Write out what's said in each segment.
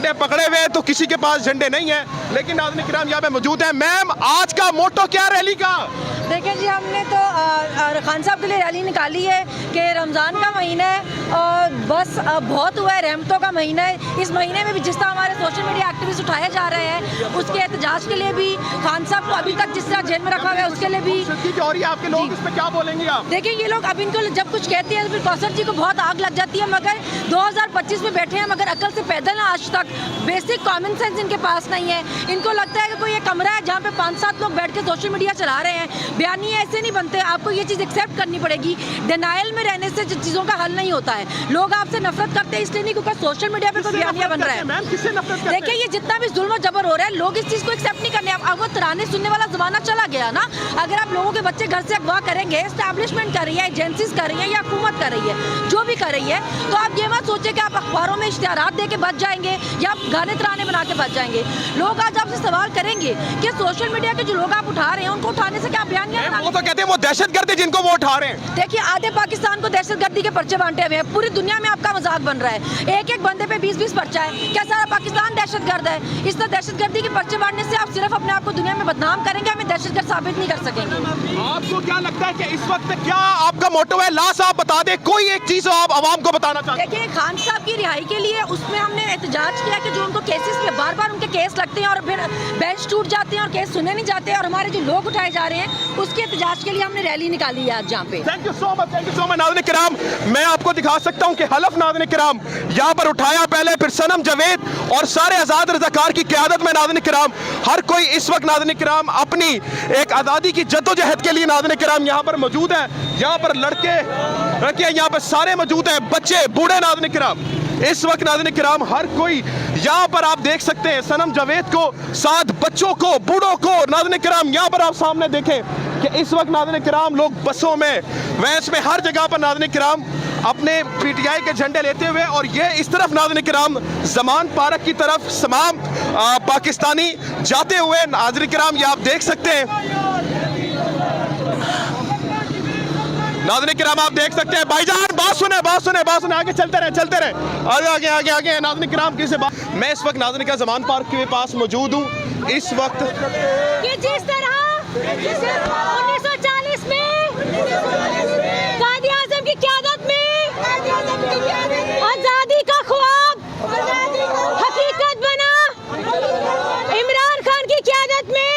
झंडे पकड़े हुए, तो किसी के पास झंडे नहीं है। लेकिन नाज़रीन किराम यहाँ पे मौजूद है। मैम, आज का मोटो क्या रैली का? देखिए जी, हमने तो खान साहब के लिए रैली निकाली है कि रमज़ान का महीना है और बस बहुत हुआ है, रहमतों का महीना है। इस महीने में भी जिस तरह हमारे सोशल मीडिया एक्टिविस्ट उठाए जा रहे हैं, उसके एहतजाज के लिए भी खान साहब को अभी तक जिस तरह जेल में रखा हुआ है उसके लिए भी। और ये आपके लोग इस पे क्या बोलेंगे आप? देखिए, ये लोग अब इनको जब कुछ कहते हैं तो फिर कौसर जी को बहुत आग लग जाती है, मगर 2025 में बैठे हैं, मगर अकल से पैदल ना आज तक। बेसिक कॉमन सेंस इनके पास नहीं है। इनको लगता है कि कोई एक कमरा है जहाँ पे 5-7 लोग बैठ के सोशल मीडिया चला रहे हैं। बयानी ऐसे नहीं बनते, आपको ये चीज़ एक्सेप्ट करनी पड़ेगी। डिनाइल में रहने से चीज़ों का हल नहीं होता है। लोग आपसे नफरत करते हैं इसलिए नहीं क्योंकि सोशल मीडिया पे कोई बयानिया बन रहा है। देखिए, ये जितना भी जुल्म जबर हो रहा है, लोग इस चीज़ को एक्सेप्ट नहीं करने। अब वो तराने सुनने वाला जमाना चला गया ना। अगर आप लोगों के बच्चे घर से अगवा करेंगे, एस्टैब्लिशमेंट कर रही है, एजेंसीज कर रही है या हुकूमत कर रही है, जो भी कर रही है, तो आप ये मत सोचे कि आप अखबारों में इश्तिहारात दे के बच जाएंगे या आप गाने तराने बना के बच जाएंगे। लोग आज आपसे सवाल करेंगे कि सोशल मीडिया के जो लोग आप उठा रहे हैं, उनको उठाने से क्या बयानियां? वो तो कहते हैं वो दहशतगर्द है जिनको वो उठा रहे हैं। देखिए, आधे पाकिस्तान को दहशतगर्दी के पर्चे बांटे हुए हैं। पूरी दुनिया में आपका मजाक बन रहा है। एक एक बंदे पे 20-20 पर्चा है। क्या सारा पाकिस्तान दहशतगर्द है? इस तरह दहशतगर्दी के पर्चे बांटने से आप सिर्फ अपने आप को दुनिया में बदनाम करेंगे, हमें दहशतगर्द साबित नहीं कर सकेंगे। आपको क्या लगता है कि इस वक्त क्या आपका मोटो है? लास्ट आप बता दें, कोई एक चीज आप आवाम को बताना चाहते हैं। देखिए, खान साहब की रिहाई के लिए उसमें हमने एहतजाज किया कि जो उनको केसेस पे बार-बार उनके केस लगते हैं और फिर बेंच टूट जाते हैं और केस सुने नहीं जाते, और हमारे जो लोग उठाए जा रहे हैं उसके एहतजाज के लिए हमने रैली निकाली है आज जहाँ पे। Thank you so much, thank you so much. नाज़रीन किराम, मैं आपको दिखा सकता हूँ कि हलफ नाज़रीन किराम यहाँ पर उठाया पहले, फिर सनम जावेद और सारे आज़ाद रज़ाकार की क़यादत में नाज़रीन किराम हर कोई इस वक्त नाज़रीन किराम अपनी एक आज़ादी की जद्दोजहद के लिए नाज़रीन किराम यहाँ पर मौजूद है। यहाँ पर लड़के यहाँ पर सारे मौजूद हैं, बच्चे बूढ़े नाज़रीन किराम। इस वक्त नाज़रीन किराम हर कोई यहाँ पर आप देख सकते हैं, सनम जावेद को, साथ बच्चों को, बूढ़ों को नाज़रीन किराम यहाँ पर आप सामने देखें कि इस वक्त नाज़रीन किराम लोग बसों में, वैस में, हर जगह पर नाज़रीन किराम अपने पीटीआई के झंडे लेते हुए, और ये इस तरफ नाज़रीन किराम ज़मान पार्क की तरफ तमाम पाकिस्तानी जाते हुए नाज़रीन किराम ये आप देख सकते हैं। नाज़रीन किराम आप देख सकते हैं। भाईजान बात सुने, बात सुने, बात सुने, आगे चलते रहे, चलते रहे, आगे आगे आगे आगे। नाज़रीन किराम किसी बात, मैं इस वक्त नाज़रीन का ज़मान पार्क के पास मौजूद हूँ। इस वक्त कि जिस तरह 1940 में कायद आज़म की क़यादत में आज़ादी का ख्वाब हकीकत बना, इमरान खान की क़यादत में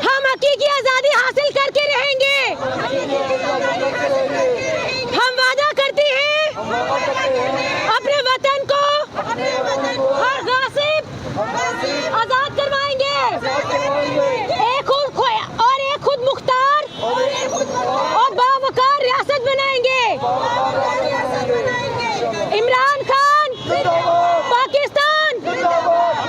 हम हकीकी आज़ादी हासिल करके रहेंगे। हम वादा करते हैं अपने वतन को हर गासिब आज़ाद करवाएंगे, एक खुद मुख्तार और बावकार रियासत बनाएंगे। इमरान खान पाकिस्तान।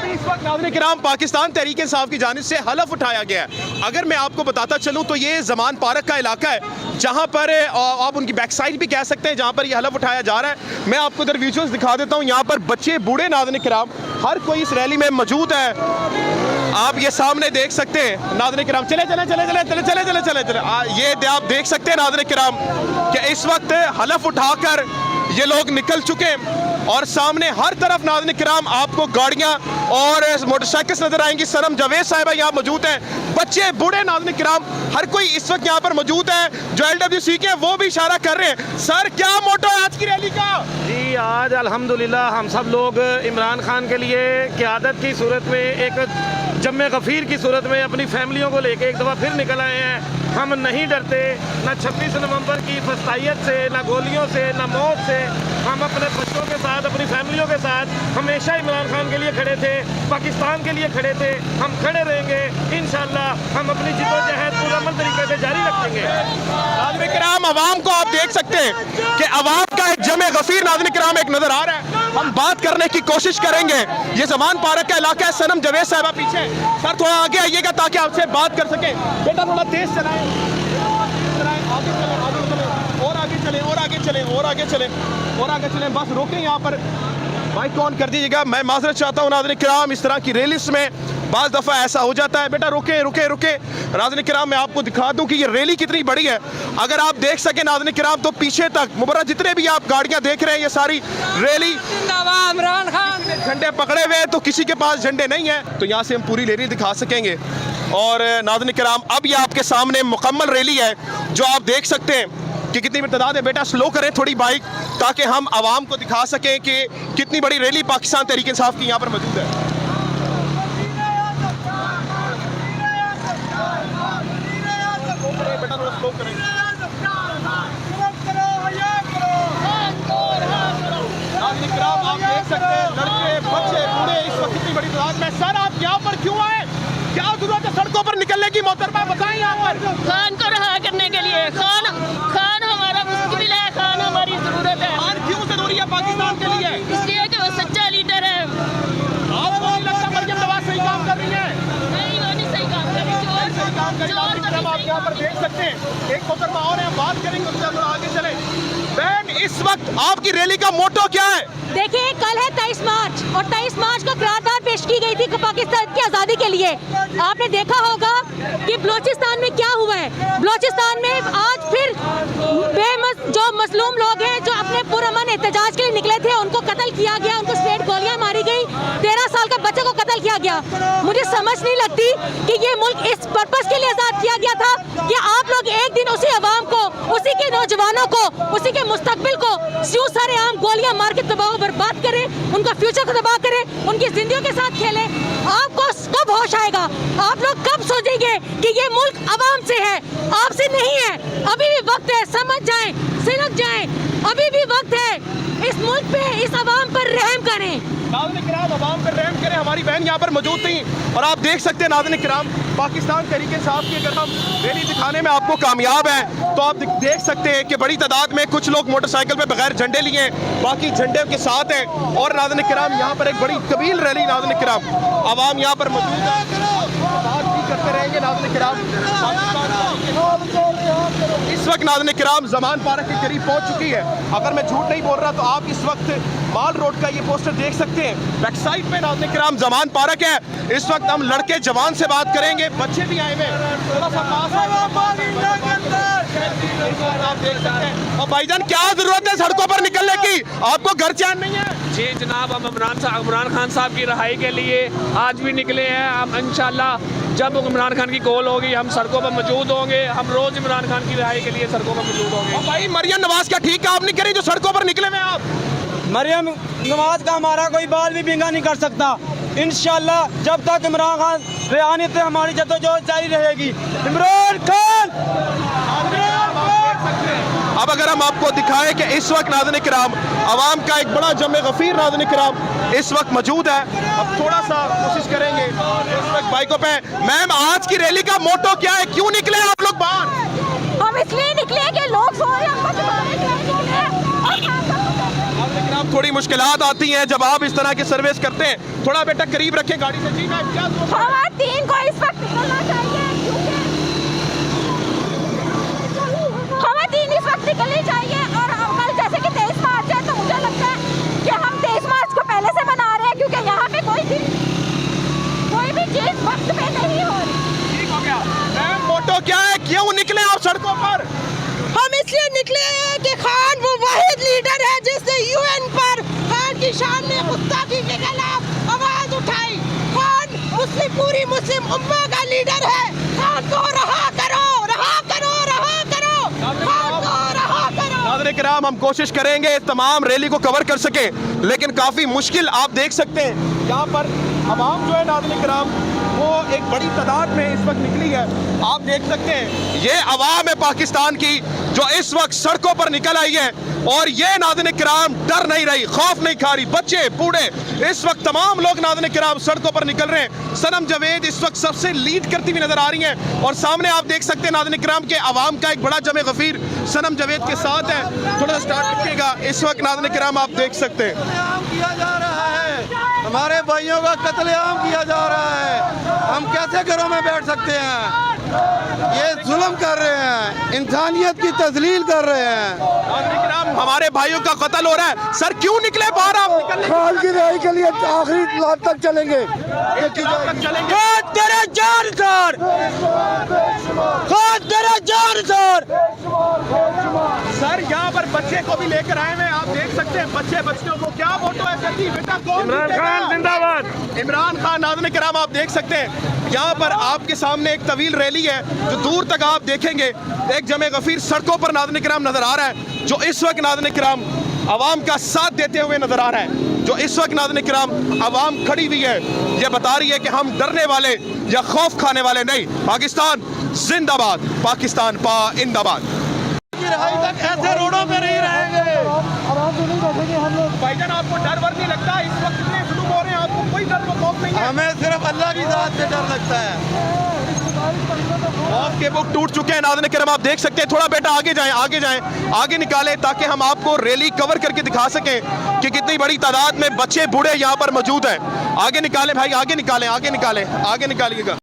इस वक्त नाज़रीन किराम पाकिस्तान तहरीक इंसाफ की जानिब से हलफ उठाया गया है। अगर मैं आपको बताता चलूँ तो ये ज़मान पार्क का इलाका है जहाँ पर आप उनकी बैक साइड भी कह सकते हैं, जहाँ पर ये हलफ उठाया जा रहा है। मैं आपको इधर विजुअल्स दिखा देता हूँ। यहाँ पर बच्चे, बूढ़े नाज़रीन किराम हर कोई इस रैली में मौजूद है। आप ये सामने देख सकते हैं नाज़रीन किराम। चले चले चले चले चले चले चले चले चले ये आप देख सकते हैं नाज़रीन किराम कि इस वक्त हलफ उठाकर ये लोग निकल चुके हैं, और सामने हर तरफ नाज़रीन किराम आपको गाड़ियाँ और मोटरसाइकिल्स नजर आएंगी। सनम जावेद साहिबा यहाँ मौजूद हैं, बच्चे, बूढ़े नाज़रीन किराम हर कोई इस वक्त यहाँ पर मौजूद है। जो LWC के वो भी इशारा कर रहे हैं। सर, क्या मोटो है आज की रैली का? जी, आज अल्हम्दुलिल्लाह हम सब लोग इमरान खान के लिए क़यादत की सूरत में, एक जम्मे गफ़ीर की सूरत में अपनी फैमिलियों को लेके एक दफ़ा फिर निकल आए हैं। हम नहीं डरते, ना 26 नवंबर की फस्तायत से, ना गोलियों से, ना मौत से। हम अपने बच्चों के साथ, अपनी फैमिलियों के साथ हमेशा इमरान खान के लिए खड़े थे, पाकिस्तान के लिए खड़े थे, हम खड़े रहेंगे इंशाअल्लाह। हम अपनी जिद्दोजहद पुरअमल तरीके से जारी रखेंगे। नाज़रीन किराम, अवाम को आप देख सकते हैं कि अवाम का एक जमे गफीर नाज़रीन किराम एक नजर आ रहा है। हम बात करने की कोशिश करेंगे। ये ज़मान पार्क का इलाका है। सनम जावेद साहिबा पीछे, सर थोड़ा आगे आइएगा ताकि आपसे बात कर सके। बेटा थोड़ा तेज चलाएं, आगे चलें, आगे चलें, और आगे चलें, और आगे चलें, और आगे चलें, और आगे चलें। बस रोकें यहाँ पर, बाइक ऑन कर दीजिएगा। मैं माजरत चाहता हूँ नाज़रीन किराम, इस तरह की रैलीज़ में बाज़ दफ़ा ऐसा हो जाता है। बेटा रुके रुके रुके। नाज़रीन किराम मैं आपको दिखा दूं कि ये रैली कितनी बड़ी है। अगर आप देख सकें नाज़रीन किराम तो पीछे तक मुबर्रा जितने भी आप गाड़ियां देख रहे हैं, ये सारी रैली इमरान खान झंडे पकड़े हुए हैं, तो किसी के पास झंडे नहीं है तो यहाँ से हम पूरी रैली दिखा सकेंगे। और नाज़रीन किराम अब ये आपके सामने मुकम्मल रैली है जो आप देख सकते हैं कि कितनी तादाद है। बेटा स्लो करें थोड़ी बाइक ताकि हम आवाम को दिखा सकें कि कितनी बड़ी रैली पाकिस्तान तहरीक इंसाफ की यहाँ पर मौजूद है। बेटा थोड़ा स्लो करें। नाज़रीन किराम आप देख सकते हैं लड़के बच्चे बूढ़े इस वक्त कितनी बड़ी तादाद में। सर आप यहाँ पर क्यों आए? क्या जरूरत है सड़कों पर निकलने की? मोहतरमा बताएं यहाँ पर। खान को रहा करने के लिए। खान हमारा मुश्किल है, खान हमारी जरूरत है। खान क्यों जरूरी है पाकिस्तान के लिए? इसलिए कि वो सच्चा लीडर है। आपको नहीं लगता मरियम नवाज सही काम कर रही है? नहीं, वो नहीं सही काम कर रही। सही काम कर रही है। आप यहाँ पर देख सकते हैं एक मोहतरमा और है, बात करेंगे उससे थोड़ा आगे चले। बहन इस वक्त आपकी रैली का मोटो क्या है? देखिए कल है 23 मार्च और 23 मार्च को करारदाद पेश की गई थी पाकिस्तान की आज़ादी के लिए। आपने देखा होगा कि बलूचिस्तान में क्या हुआ है। बलूचिस्तान में आज फिर जो मसलूम लोग हैं जो अपने पुरअमन एहतजाज के लिए निकले थे उनको कत्ल किया गया, उनको स्ट्रेट गोलियां मारी गई, 13 साल का बच्चे को कत्ल किया गया। मुझे समझ नहीं लगती कि ये मुल्क इस पर्पस के लिए आज़ाद किया गया था कि आप लोग एक दिन उसी अवाम को, उसी के नौजवानों को, उसी के मुस्तकबिल को यूं सारे आम गोलियां मार के तबाह बर्बाद करें, उनका फ्यूचर को तबाह करें, उनकी जिंदगियों के साथ खेलें। आपको कब होश आएगा? आप लोग कब सोचेंगे कि ये मुल्क अवाम से है, आपसे नहीं है? अभी भी वक्त है, समझ जाएं, सिलक जाएं, अभी भी वक्त है। इस मुल्क पे, इस अवाम पर रहम करें। नाज़रीन किराम अवाम पर रहम करें। हमारी बहन यहाँ पर मौजूद थी और आप देख सकते हैं नाज़रीन किराम पाकिस्तान तहरीक इंसाफ की अगर हम रैली दिखाने में आपको कामयाब है तो आप देख सकते हैं कि बड़ी तादाद में कुछ लोग मोटरसाइकिल पे बगैर झंडे लिए हैं, बाकी झंडे के साथ हैं। और नाज़रीन किराम यहाँ पर एक बड़ी तवील रैली नाज़रीन किराम अवाम यहाँ पर मौजूद है, करते रहेंगे। नाज़रीन किराम इस वक्त नाज़रीन किराम ज़मान पार्क के करीब पहुँच चुकी है। अगर मैं झूठ नहीं बोल रहा तो आप इस वक्त माल रोड का ये पोस्टर देख सकते हैं। बैक साइड पे नाज़रीन किराम ज़मान पार्क है। इस वक्त हम लड़के जवान से बात करेंगे, बच्चे भी आए हुए थोड़ा सा पास आप देख सकते हैं। और भाईजान क्या जरूरत है सड़कों पर निकलने की? आपको घर चैन नहीं है? जी जनाब, हम इमरान खान साहब की रहाई के लिए आज भी निकले हैं। हम इंशाल्लाह जब इमरान खान की कॉल होगी हम सड़कों पर मौजूद होंगे। हम रोज इमरान खान की रहाई के लिए सड़कों पर मौजूद होंगे। और भाई मरियम नवाज का ठीक काम नहीं करी जो सड़कों पर निकले हुए आप? मरियम नवाज का हमारा कोई बाल भी बिंगा नहीं कर सकता। इंशाल्लाह जब तक इमरान खान रेहानी से हमारी जद्दोजहद जारी रहेगी। इमरान खान। अब अगर हम आपको दिखाएं कि इस वक्त नाज़रीन किराम अवाम का एक बड़ा जमे गफीर नाज़रीन किराम इस वक्त मौजूद है। अब थोड़ा सा कोशिश करेंगे इस वक्त बाइकों पे। मैम आज की रैली का मोटो क्या है? क्यों निकले आप लोग बाहर? हम इसलिए निकले कि लोग सो रहे हैं, थोड़ी मुश्किलात आती हैं जब आप इस तरह की सर्विस करते हैं। थोड़ा बेटा करीब रखें गाड़ी से। जी मैम क्या खवातीन को इस वक्त निकलना चाहिए, खवातीन इस वक्त निकलनी चाहिए। और कल जैसे कि 23 मार्च है तो मुझे लगता है कि हम 23 मार्च को पहले से मना रहे हैं क्योंकि यहाँ पे कोई भी चीज वक्त पे नहीं हो रही। ठीक हो गया। मैम मोटो क्या है? क्यों निकले आप सड़कों पर? हम इसलिए निकले हैं कि खान वो वाहिद लीडर है जिसने यूएन पर खान की शान में गुस्ताखी के खिलाफ आवाज उठाई। खान पूरी मुस्लिम उम्मा का लीडर है। खान को रहा करो, रहा करो, रहा करो, खान को रहा करो। नाज़रीन किराम हम कोशिश करेंगे तमाम रैली को कवर कर सके, लेकिन काफ़ी मुश्किल। आप देख सकते हैं यहाँ पर अवाम जो है नाज़रीन किराम वो एक बड़ी तादाद में इस वक्त निकली है। आप देख सकते हैं ये अवाम है पाकिस्तान की जो इस वक्त सड़कों पर निकल आई है। और ये नाज़रीन किराम डर नहीं रही, खौफ नहीं खा रही। बच्चे बूढ़े इस वक्त तमाम लोग नाज़रीन किराम सड़कों पर निकल रहे हैं। सनम जावेद इस वक्त सबसे लीड करती हुई नजर आ रही हैं। और सामने आप देख सकते हैं नाज़रीन किराम के अवाम का एक बड़ा जमे गफीर सनम जावेद के साथ है। थोड़ा स्टार्ट रखिएगा। इस वक्त नाज़रीन किराम आप देख सकते हैं किया जा रहा है, हमारे भाइयों का कत्लेआम किया जा रहा है। हम कैसे घरों में बैठ सकते हैं? ये जुल्म कर रहे हैं, इंसानियत की तजलील कर रहे हैं। नाज़रीन किराम, हमारे भाइयों का कत्ल हो रहा है। सर क्यों निकले बाहर आप? निकलने खान की रिहाई के लिए आखिरी लाख तक चलेंगे। तक चलेंगे। तेरे जान सर, तेरे जान सर। सर यहाँ पर बच्चे को भी लेकर आए हैं, आप देख सकते हैं बच्चों को। क्या फोटो है सर जी? बेटा कौन इमरान जीतेगा? खान जिंदाबाद। इमरान खान। नाज़रीन किराम, आप देख सकते हैं यहाँ पर आपके सामने एक तवील रैली है जो दूर तक आप देखेंगे एक जमे गफीर सड़कों पर नाज़रीन किराम नजर आ रहा है, जो इस वक्त नाज़रीन किराम आवाम का साथ देते हुए नजर आ रहा है। जो इस वक्त नाज़रीन किराम आवाम खड़ी हुई है, ये बता रही है कि हम डरने वाले या खौफ खाने वाले नहीं। पाकिस्तान जिंदाबाद, पाकिस्तान पाइंदाबाद। रिहाई तक ऐसे रोडों पे नहीं रहेंगे। भाईजान, आपको डर वर नहीं लगता? इस वक्त इतने जुल्म हो रहे हैं, आपको कोई डर व खौफ नहीं है? हमें सिर्फ अल्लाह की जात से डर लगता है। खौफ के बुक टूट चुके हैं। नाज़रीन किराम, आप देख सकते हैं। थोड़ा बेटा आगे जाएं, आगे निकालें ताकि हम आपको रैली कवर करके दिखा सकें कि कितनी बड़ी तादाद में बच्चे बूढ़े यहाँ पर मौजूद हैं। आगे निकालें भाई, आगे निकालिएगा।